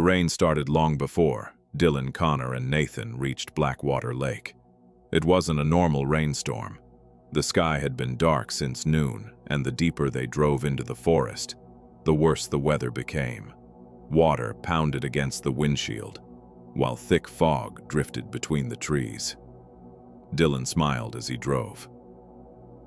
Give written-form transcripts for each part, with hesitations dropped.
rain started long before Dylan, Connor, and Nathan reached Blackwater Lake. It wasn't a normal rainstorm. The sky had been dark since noon, and the deeper they drove into the forest, the worse the weather became. Water pounded against the windshield, while thick fog drifted between the trees. Dylan smiled as he drove.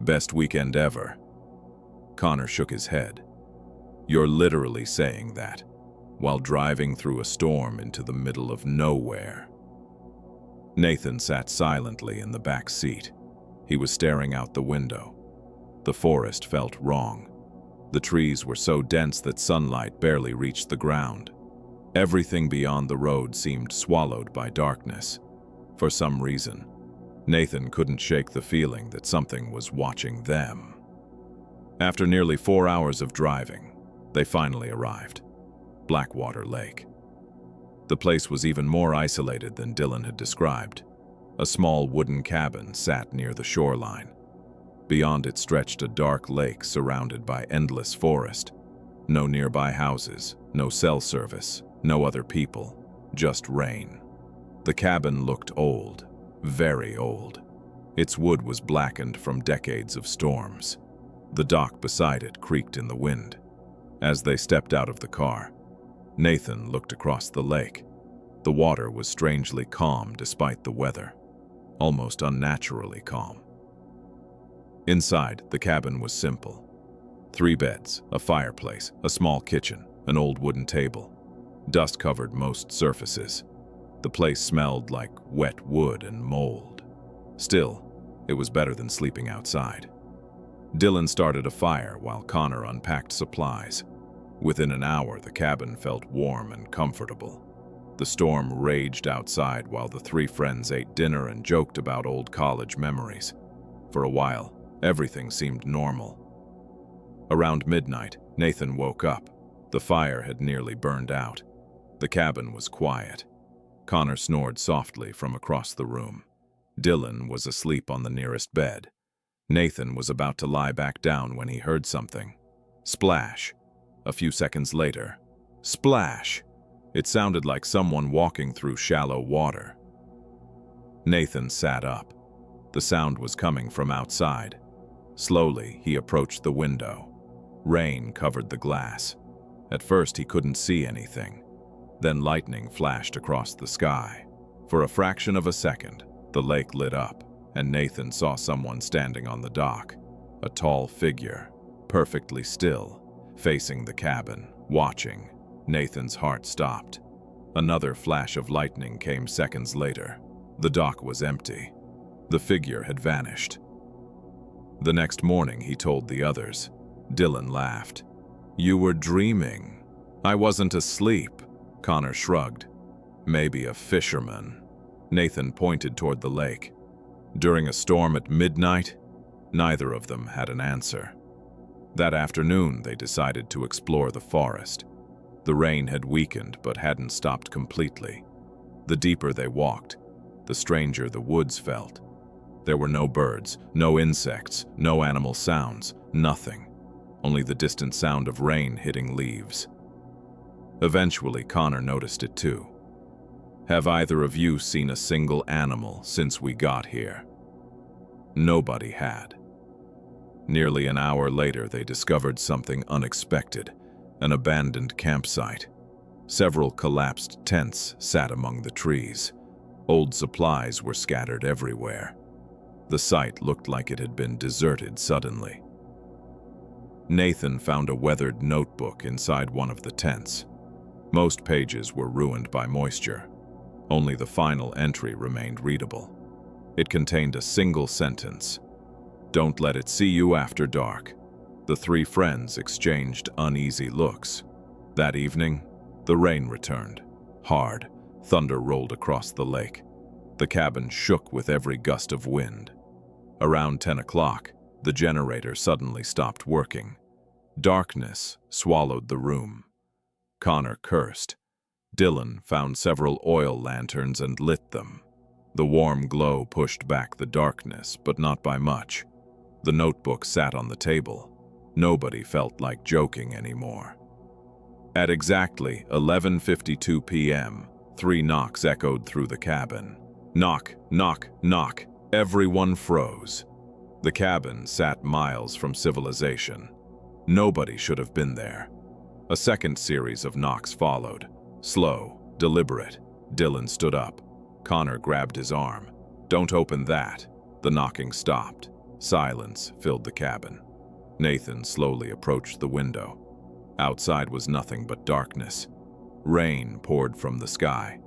"Best weekend ever." Connor shook his head. "You're literally saying that, while driving through a storm into the middle of nowhere." Nathan sat silently in the back seat. He was staring out the window. The forest felt wrong. The trees were so dense that sunlight barely reached the ground. Everything beyond the road seemed swallowed by darkness. For some reason, Nathan couldn't shake the feeling that something was watching them. After nearly 4 hours of driving, they finally arrived. Blackwater Lake. The place was even more isolated than Dylan had described. A small wooden cabin sat near the shoreline. Beyond it stretched a dark lake surrounded by endless forest. No nearby houses, no cell service, no other people, just rain. The cabin looked old, very old. Its wood was blackened from decades of storms. The dock beside it creaked in the wind. As they stepped out of the car, Nathan looked across the lake. The water was strangely calm despite the weather, almost unnaturally calm. Inside, the cabin was simple. 3 beds, a fireplace, a small kitchen, an old wooden table. Dust covered most surfaces. The place smelled like wet wood and mold. Still, it was better than sleeping outside. Dylan started a fire while Connor unpacked supplies. Within an hour, the cabin felt warm and comfortable. The storm raged outside while the 3 friends ate dinner and joked about old college memories. For a while, everything seemed normal. Around midnight, Nathan woke up. The fire had nearly burned out. The cabin was quiet. Connor snored softly from across the room. Dylan was asleep on the nearest bed. Nathan was about to lie back down when he heard something. Splash. A few seconds later, splash. It sounded like someone walking through shallow water. Nathan sat up. The sound was coming from outside. Slowly, he approached the window. Rain covered the glass. At first, he couldn't see anything. Then lightning flashed across the sky. For a fraction of a second, the lake lit up, and Nathan saw someone standing on the dock. A tall figure, perfectly still, facing the cabin, watching. Nathan's heart stopped. Another flash of lightning came seconds later. The dock was empty. The figure had vanished. The next morning, he told the others. Dylan laughed. "You were dreaming." "I wasn't asleep." Connor shrugged. "Maybe a fisherman." Nathan pointed toward the lake. During a storm at midnight, neither of them had an answer. That afternoon, they decided to explore the forest. The rain had weakened but hadn't stopped completely. The deeper they walked, the stranger the woods felt. There were no birds, no insects, no animal sounds, nothing. Only the distant sound of rain hitting leaves. Eventually, Connor noticed it too. "Have either of you seen a single animal since we got here?" Nobody had. Nearly an hour later, they discovered something unexpected. An abandoned campsite. Several collapsed tents sat among the trees. Old supplies were scattered everywhere. The site looked like it had been deserted suddenly. Nathan found a weathered notebook inside one of the tents. Most pages were ruined by moisture. Only the final entry remained readable. It contained a single sentence. "Don't let it see you after dark." The 3 friends exchanged uneasy looks. That evening, the rain returned. Hard, thunder rolled across the lake. The cabin shook with every gust of wind. Around 10 o'clock, the generator suddenly stopped working. Darkness swallowed the room. Connor cursed. Dylan found several oil lanterns and lit them. The warm glow pushed back the darkness, but not by much. The notebook sat on the table. Nobody felt like joking anymore. At exactly 11:52 p.m., 3 knocks echoed through the cabin. Knock, knock, knock. Everyone froze. The cabin sat miles from civilization. Nobody should have been there. A second series of knocks followed. Slow, deliberate. Dylan stood up. Connor grabbed his arm. "Don't open that." The knocking stopped. Silence filled the cabin. Nathan slowly approached the window. Outside was nothing but darkness. Rain poured from the sky.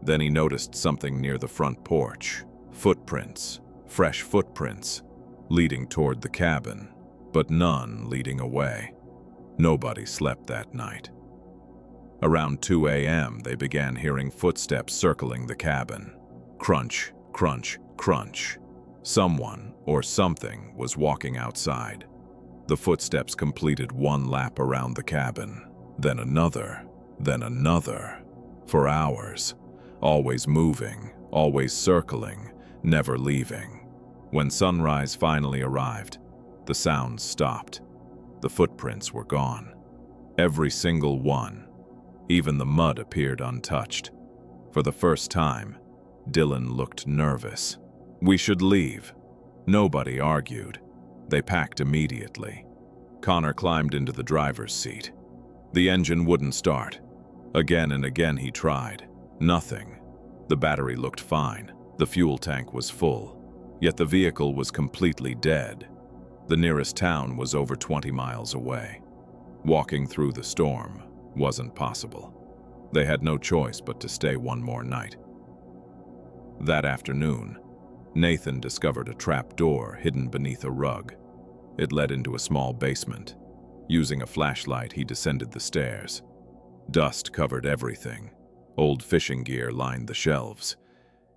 Then he noticed something near the front porch. Footprints, fresh footprints, leading toward the cabin, but none leading away. Nobody slept that night. Around 2 a.m., they began hearing footsteps circling the cabin. Crunch, crunch, crunch. Someone or something was walking outside. The footsteps completed one lap around the cabin, then another, for hours. Always moving, always circling, never leaving. When sunrise finally arrived, the sounds stopped. The footprints were gone. Every single one. Even the mud appeared untouched. For the first time, Dylan looked nervous. "We should leave." Nobody argued. They packed immediately. Connor climbed into the driver's seat. The engine wouldn't start. Again and again he tried. Nothing. The battery looked fine. The fuel tank was full. Yet the vehicle was completely dead. The nearest town was over 20 miles away. Walking through the storm wasn't possible. They had no choice but to stay one more night. That afternoon, Nathan discovered a trap door hidden beneath a rug. It led into a small basement. Using a flashlight, he descended the stairs. Dust covered everything. Old fishing gear lined the shelves.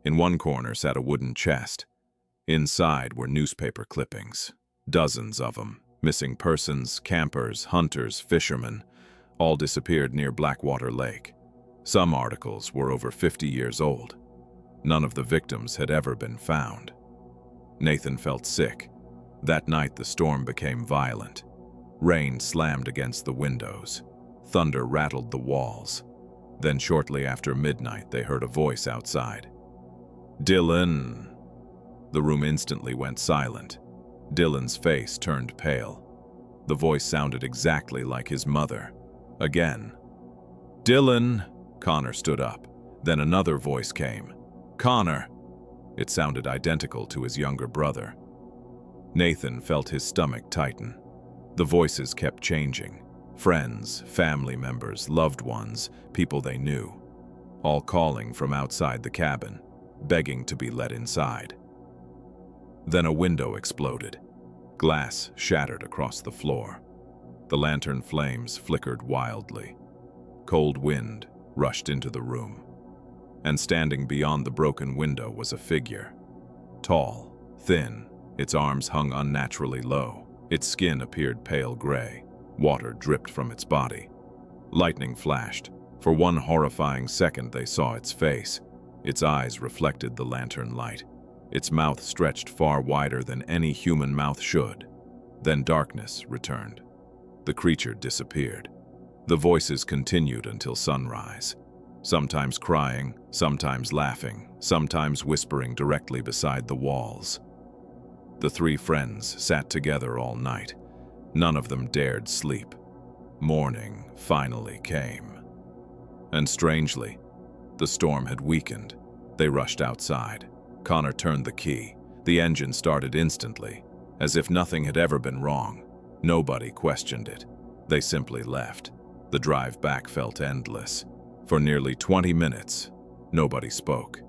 In one corner sat a wooden chest. Inside were newspaper clippings. Dozens of them. Missing persons, campers, hunters, fishermen. All disappeared near Blackwater Lake. Some articles were over 50 years old. None of the victims had ever been found. Nathan felt sick. That night the storm became violent. Rain slammed against the windows. Thunder rattled the walls. Then shortly after midnight they heard a voice outside. "Dylan!" The room instantly went silent. Dylan's face turned pale. The voice sounded exactly like his mother. Again. "Dylan!" Connor stood up. Then another voice came. "Connor!" It sounded identical to his younger brother. Nathan felt his stomach tighten. The voices kept changing. Friends, family members, loved ones, people they knew. All calling from outside the cabin, begging to be let inside. Then a window exploded. Glass shattered across the floor. The lantern flames flickered wildly. Cold wind rushed into the room. And standing beyond the broken window was a figure. Tall, thin, its arms hung unnaturally low. Its skin appeared pale gray. Water dripped from its body. Lightning flashed. For one horrifying second they saw its face. Its eyes reflected the lantern light. Its mouth stretched far wider than any human mouth should. Then darkness returned. The creature disappeared. The voices continued until sunrise. Sometimes crying, sometimes laughing, sometimes whispering directly beside the walls. The three friends sat together all night. None of them dared sleep. Morning finally came. And strangely, the storm had weakened. They rushed outside. Connor turned the key. The engine started instantly, as if nothing had ever been wrong. Nobody questioned it. They simply left. The drive back felt endless. For nearly 20 minutes, nobody spoke.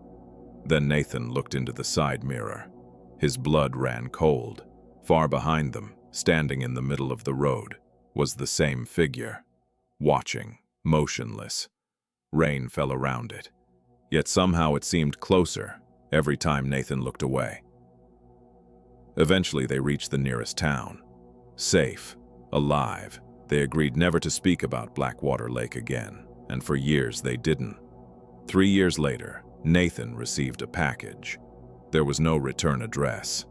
Then Nathan looked into the side mirror. His blood ran cold. Far behind them, standing in the middle of the road, was the same figure, watching, motionless. Rain fell around it. Yet somehow it seemed closer every time Nathan looked away. Eventually they reached the nearest town. Safe, alive, they agreed never to speak about Blackwater Lake again, and for years they didn't. 3 years later, Nathan received a package. There was no return address.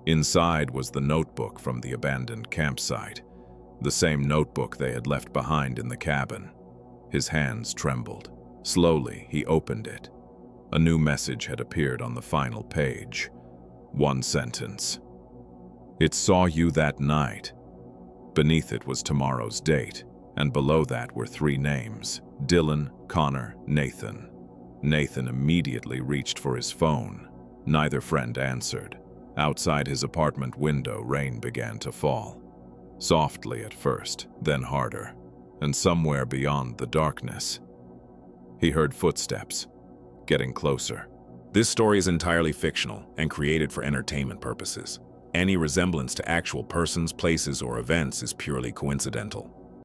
Inside was the notebook from the abandoned campsite, the same notebook they had left behind in the cabin. His hands trembled. Slowly, he opened it. A new message had appeared on the final page. One sentence. "It saw you that night." Beneath it was tomorrow's date, and below that were 3 names: Dylan, Connor, Nathan. Nathan immediately reached for his phone. Neither friend answered. Outside his apartment window, rain began to fall. Softly at first, then harder, and somewhere beyond the darkness, he heard footsteps, getting closer. This story is entirely fictional and created for entertainment purposes. Any resemblance to actual persons, places, or events is purely coincidental.